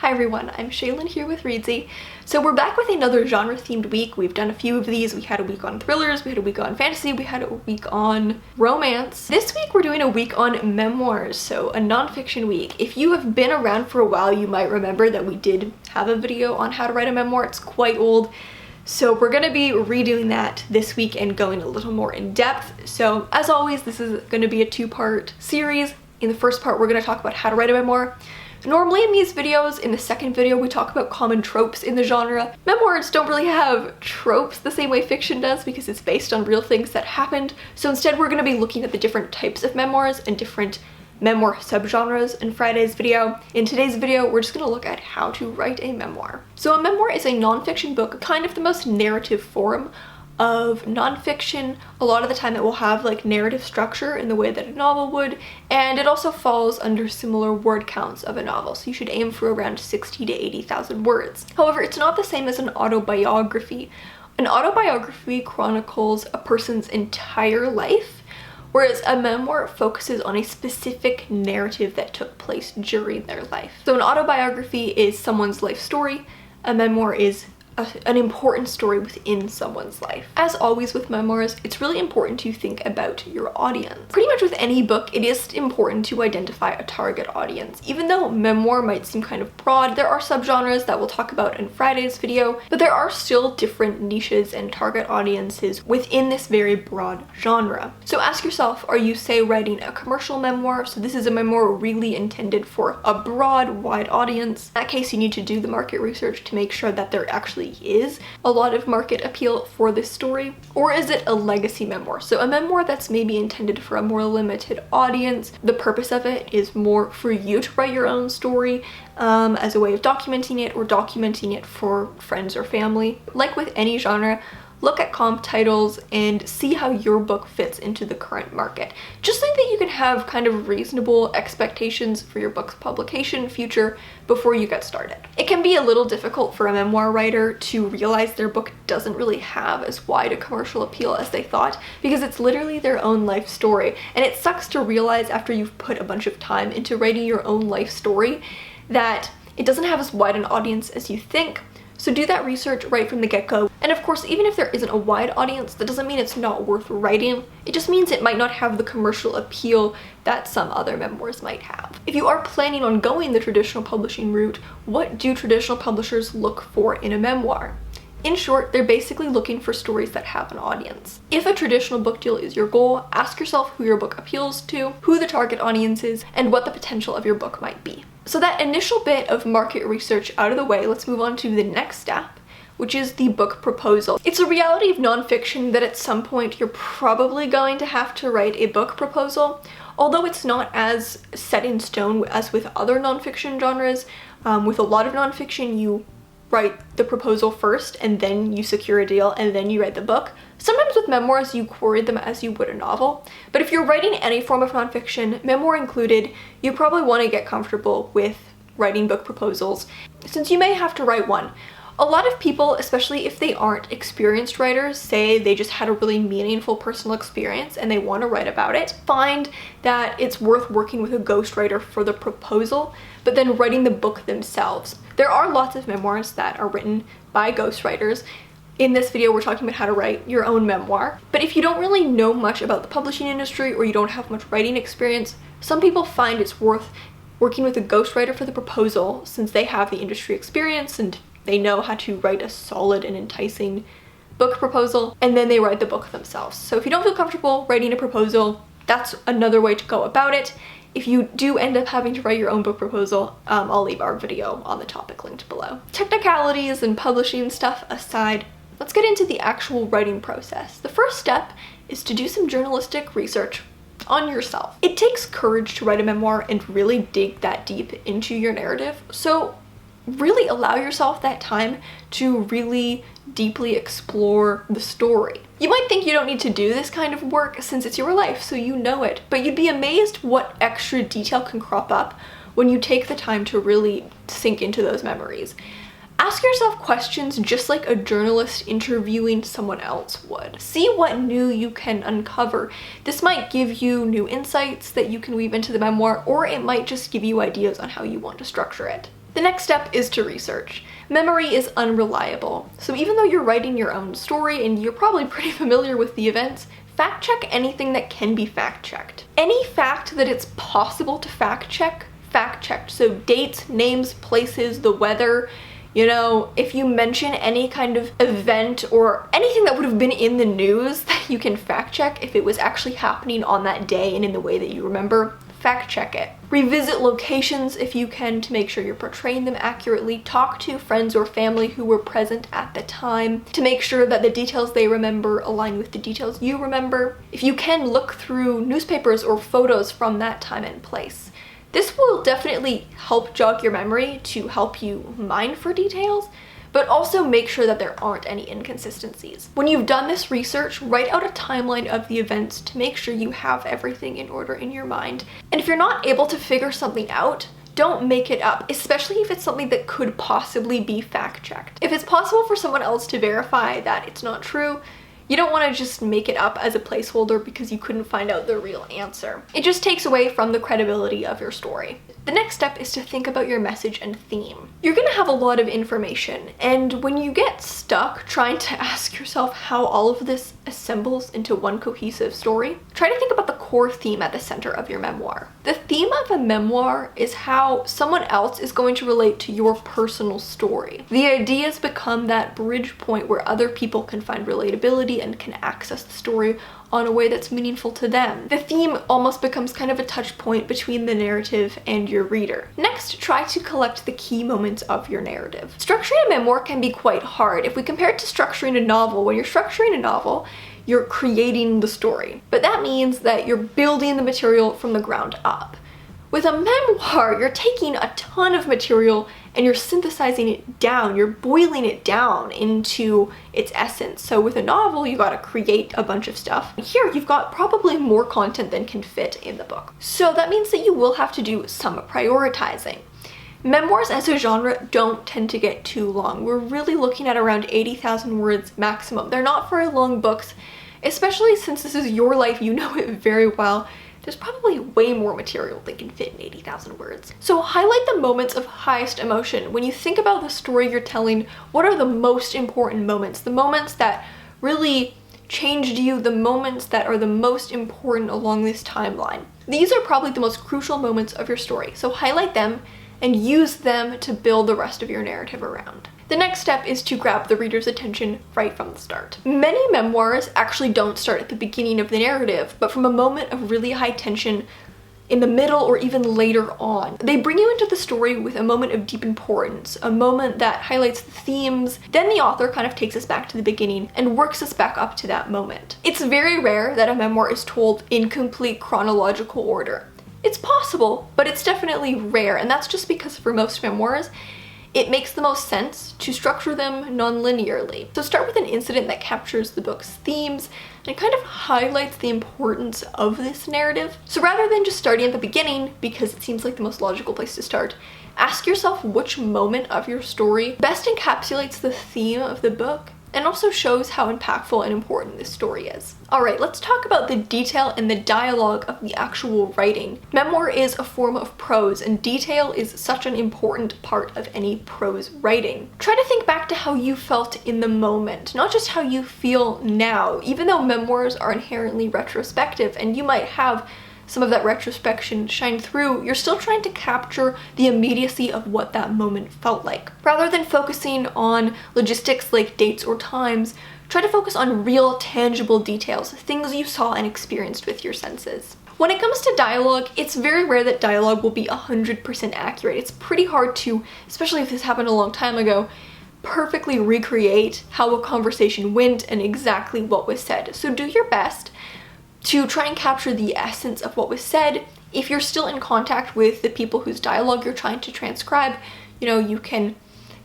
Hi everyone, I'm Shaylin here with Reedsy. So we're back with another genre-themed week. We've done a few of these. We had a week on thrillers, we had a week on fantasy, we had a week on romance. This week we're doing a week on memoirs, so a nonfiction week. If you have been around for a while, you might remember that we did have a video on how to write a memoir. It's quite old. So we're gonna be redoing that this week and going a little more in depth. So as always, this is gonna be a two-part series. In the first part, we're gonna talk about how to write a memoir. Normally in these videos, in the second video, we talk about common tropes in the genre. Memoirs don't really have tropes the same way fiction does because it's based on real things that happened. So instead we're gonna be looking at the different types of memoirs and different memoir subgenres in Friday's video. In today's video, we're just gonna look at how to write a memoir. So a memoir is a nonfiction book, kind of the most narrative form of nonfiction. A lot of the time it will have like narrative structure in the way that a novel would, and it also falls under similar word counts of a novel, so you should aim for around 60 to 80,000 words. However, it's not the same as an autobiography. An autobiography chronicles a person's entire life, whereas a memoir focuses on a specific narrative that took place during their life. So an autobiography is someone's life story, a memoir is an important story within someone's life. As always with memoirs, it's really important to think about your audience. Pretty much with any book, it is important to identify a target audience. Even though memoir might seem kind of broad, there are subgenres that we'll talk about in Friday's video, but there are still different niches and target audiences within this very broad genre. So ask yourself, are you, say, writing a commercial memoir? So this is a memoir really intended for a broad, wide audience. In that case, you need to do the market research to make sure that there actually is a lot of market appeal for this story. Or is it a legacy memoir? So a memoir that's maybe intended for a more limited audience. The purpose of it is more for you to write your own story as a way of documenting it, or documenting it for friends or family. Like with any genre, look at comp titles and see how your book fits into the current market, just so that you can have kind of reasonable expectations for your book's publication future before you get started. It can be a little difficult for a memoir writer to realize their book doesn't really have as wide a commercial appeal as they thought, because it's literally their own life story, and it sucks to realize after you've put a bunch of time into writing your own life story that it doesn't have as wide an audience as you think. So do that research right from the get-go. And of course, even if there isn't a wide audience, that doesn't mean it's not worth writing. It just means it might not have the commercial appeal that some other memoirs might have. If you are planning on going the traditional publishing route, what do traditional publishers look for in a memoir? In short, they're basically looking for stories that have an audience. If a traditional book deal is your goal, ask yourself who your book appeals to, who the target audience is, and what the potential of your book might be. So that initial bit of market research out of the way, let's move on to the next step, which is the book proposal. It's a reality of nonfiction that at some point you're probably going to have to write a book proposal, although it's not as set in stone as with other nonfiction genres. With a lot of nonfiction, you write the proposal first and then you secure a deal and then you write the book. Sometimes with memoirs you query them as you would a novel, but if you're writing any form of nonfiction, memoir included, you probably want to get comfortable with writing book proposals, since you may have to write one. A lot of people, especially if they aren't experienced writers, say they just had a really meaningful personal experience and they want to write about it, find that it's worth working with a ghostwriter for the proposal, but then writing the book themselves. There are lots of memoirs that are written by ghostwriters. In this video, we're talking about how to write your own memoir. But if you don't really know much about the publishing industry or you don't have much writing experience, some people find it's worth working with a ghostwriter for the proposal, since they have the industry experience and they know how to write a solid and enticing book proposal, and then they write the book themselves. So if you don't feel comfortable writing a proposal, that's another way to go about it. If you do end up having to write your own book proposal, I'll leave our video on the topic linked below. Technicalities and publishing stuff aside, let's get into the actual writing process. The first step is to do some journalistic research on yourself. It takes courage to write a memoir and really dig that deep into your narrative, so really allow yourself that time to really deeply explore the story. You might think you don't need to do this kind of work since it's your life, so you know it, but you'd be amazed what extra detail can crop up when you take the time to really sink into those memories. Ask yourself questions just like a journalist interviewing someone else would. See what new you can uncover. This might give you new insights that you can weave into the memoir, or it might just give you ideas on how you want to structure it. The next step is to research. Memory is unreliable, so even though you're writing your own story and you're probably pretty familiar with the events, fact check anything that can be fact checked. Any fact that it's possible to fact checked. So dates, names, places, the weather. You know, if you mention any kind of event or anything that would have been in the news that you can fact check if it was actually happening on that day and in the way that you remember, fact check it. Revisit locations if you can to make sure you're portraying them accurately. Talk to friends or family who were present at the time to make sure that the details they remember align with the details you remember. If you can, look through newspapers or photos from that time and place. This will definitely help jog your memory to help you mine for details, but also make sure that there aren't any inconsistencies. When you've done this research, write out a timeline of the events to make sure you have everything in order in your mind. And if you're not able to figure something out, don't make it up, especially if it's something that could possibly be fact-checked. If it's possible for someone else to verify that it's not true, you don't want to just make it up as a placeholder because you couldn't find out the real answer. It just takes away from the credibility of your story. The next step is to think about your message and theme. You're going to have a lot of information, and when you get stuck trying to ask yourself how all of this assembles into one cohesive story, try to think about the core theme at the center of your memoir. The theme of a memoir is how someone else is going to relate to your personal story. The ideas become that bridge point where other people can find relatability and can access the story on a way that's meaningful to them. The theme almost becomes kind of a touch point between the narrative and your reader. Next, try to collect the key moments of your narrative. Structuring a memoir can be quite hard. If we compare it to structuring a novel, when you're structuring a novel, you're creating the story. But that means that you're building the material from the ground up. With a memoir, you're taking a ton of material and you're synthesizing it down, you're boiling it down into its essence. So with a novel, you gotta create a bunch of stuff. Here, you've got probably more content than can fit in the book. So that means that you will have to do some prioritizing. Memoirs as a genre don't tend to get too long. We're really looking at around 80,000 words maximum. They're not very long books, especially since this is your life, you know it very well. There's probably way more material that can fit in 80,000 words. So highlight the moments of highest emotion. When you think about the story you're telling, what are the most important moments? The moments that really changed you, the moments that are the most important along this timeline. These are probably the most crucial moments of your story. So highlight them and use them to build the rest of your narrative around. The next step is to grab the reader's attention right from the start. Many memoirs actually don't start at the beginning of the narrative, but from a moment of really high tension in the middle or even later on. They bring you into the story with a moment of deep importance, a moment that highlights the themes. Then the author kind of takes us back to the beginning and works us back up to that moment. It's very rare that a memoir is told in complete chronological order. It's possible, but it's definitely rare, and that's just because for most memoirs, it makes the most sense to structure them non-linearly. So start with an incident that captures the book's themes and kind of highlights the importance of this narrative. So rather than just starting at the beginning, because it seems like the most logical place to start, ask yourself which moment of your story best encapsulates the theme of the book and also shows how impactful and important this story is. Alright, let's talk about the detail and the dialogue of the actual writing. Memoir is a form of prose, and detail is such an important part of any prose writing. Try to think back to how you felt in the moment, not just how you feel now. Even though memoirs are inherently retrospective, and you might have some of that retrospection shine through, you're still trying to capture the immediacy of what that moment felt like. Rather than focusing on logistics like dates or times, try to focus on real, tangible details, things you saw and experienced with your senses. When it comes to dialogue, it's very rare that dialogue will be 100% accurate. It's pretty hard to, especially if this happened a long time ago, perfectly recreate how a conversation went and exactly what was said. So do your best to try and capture the essence of what was said. If you're still in contact with the people whose dialogue you're trying to transcribe, you know, you can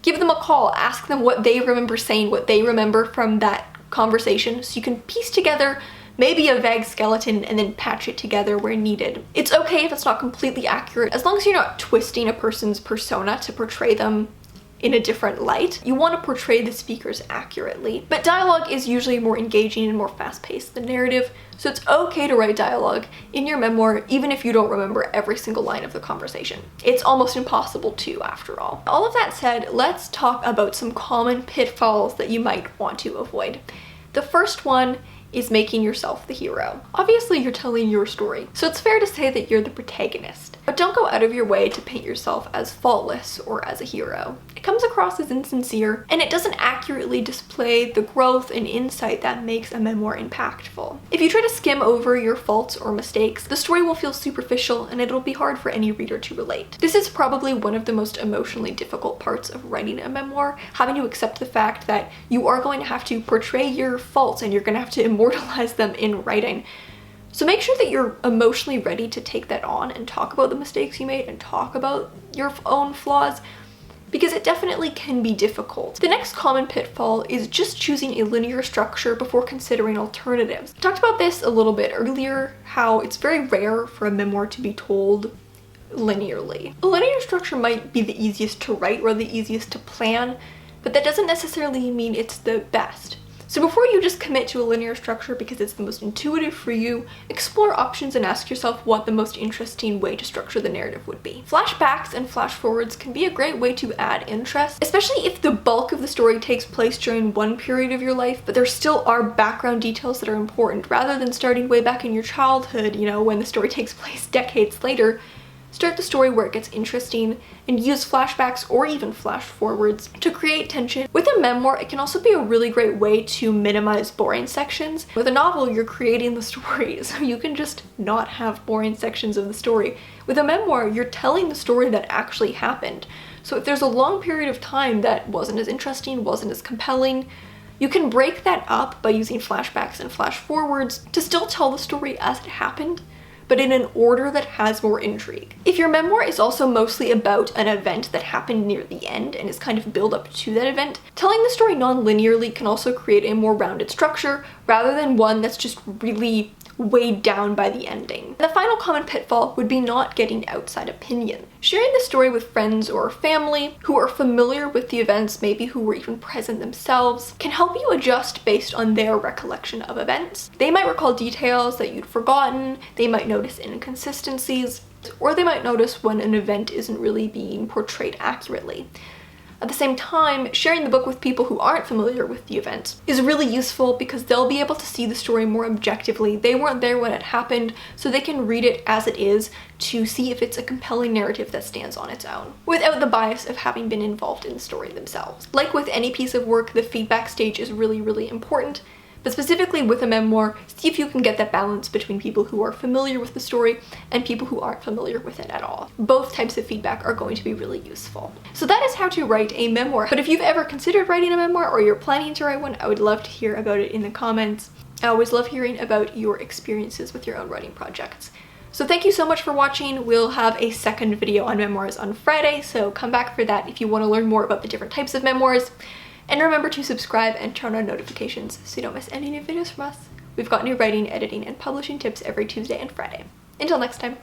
give them a call, ask them what they remember saying, what they remember from that conversation, so you can piece together maybe a vague skeleton and then patch it together where needed. It's okay if it's not completely accurate, as long as you're not twisting a person's persona to portray them in a different light. You want to portray the speakers accurately, but dialogue is usually more engaging and more fast-paced than narrative, so it's okay to write dialogue in your memoir even if you don't remember every single line of the conversation. It's almost impossible to, after all. All of that said, let's talk about some common pitfalls that you might want to avoid. The first one is making yourself the hero. Obviously, you're telling your story, so it's fair to say that you're the protagonist. But don't go out of your way to paint yourself as faultless or as a hero. It comes across as insincere, and it doesn't accurately display the growth and insight that makes a memoir impactful. If you try to skim over your faults or mistakes, the story will feel superficial and it'll be hard for any reader to relate. This is probably one of the most emotionally difficult parts of writing a memoir, having to accept the fact that you are going to have to portray your faults and you're going to have to immortalize them in writing. So make sure that you're emotionally ready to take that on and talk about the mistakes you made and talk about your own flaws, because it definitely can be difficult. The next common pitfall is just choosing a linear structure before considering alternatives. I talked about this a little bit earlier, how it's very rare for a memoir to be told linearly. A linear structure might be the easiest to write or the easiest to plan, but that doesn't necessarily mean it's the best. So before you just commit to a linear structure because it's the most intuitive for you, explore options and ask yourself what the most interesting way to structure the narrative would be. Flashbacks and flash forwards can be a great way to add interest, especially if the bulk of the story takes place during one period of your life, but there still are background details that are important. Rather than starting way back in your childhood, when the story takes place decades later, start the story where it gets interesting and use flashbacks or even flash forwards to create tension. With a memoir, it can also be a really great way to minimize boring sections. With a novel, you're creating the story, so you can just not have boring sections of the story. With a memoir, you're telling the story that actually happened. So if there's a long period of time that wasn't as interesting, wasn't as compelling, you can break that up by using flashbacks and flash forwards to still tell the story as it happened, but in an order that has more intrigue. If your memoir is also mostly about an event that happened near the end and is kind of build up to that event, telling the story non-linearly can also create a more rounded structure rather than one that's just really weighed down by the ending. The final common pitfall would be not getting outside opinion. Sharing the story with friends or family who are familiar with the events, maybe who were even present themselves, can help you adjust based on their recollection of events. They might recall details that you'd forgotten, they might notice inconsistencies, or they might notice when an event isn't really being portrayed accurately. At the same time, sharing the book with people who aren't familiar with the event is really useful because they'll be able to see the story more objectively. They weren't there when it happened, so they can read it as it is to see if it's a compelling narrative that stands on its own, without the bias of having been involved in the story themselves. Like with any piece of work, the feedback stage is really, really important. But specifically with a memoir, see if you can get that balance between people who are familiar with the story and people who aren't familiar with it at all. Both types of feedback are going to be really useful. So that is how to write a memoir. But if you've ever considered writing a memoir or you're planning to write one, I would love to hear about it in the comments. I always love hearing about your experiences with your own writing projects. So thank you so much for watching. We'll have a second video on memoirs on Friday, so come back for that if you want to learn more about the different types of memoirs. And remember to subscribe and turn on notifications so you don't miss any new videos from us. We've got new writing, editing, and publishing tips every Tuesday and Friday. Until next time.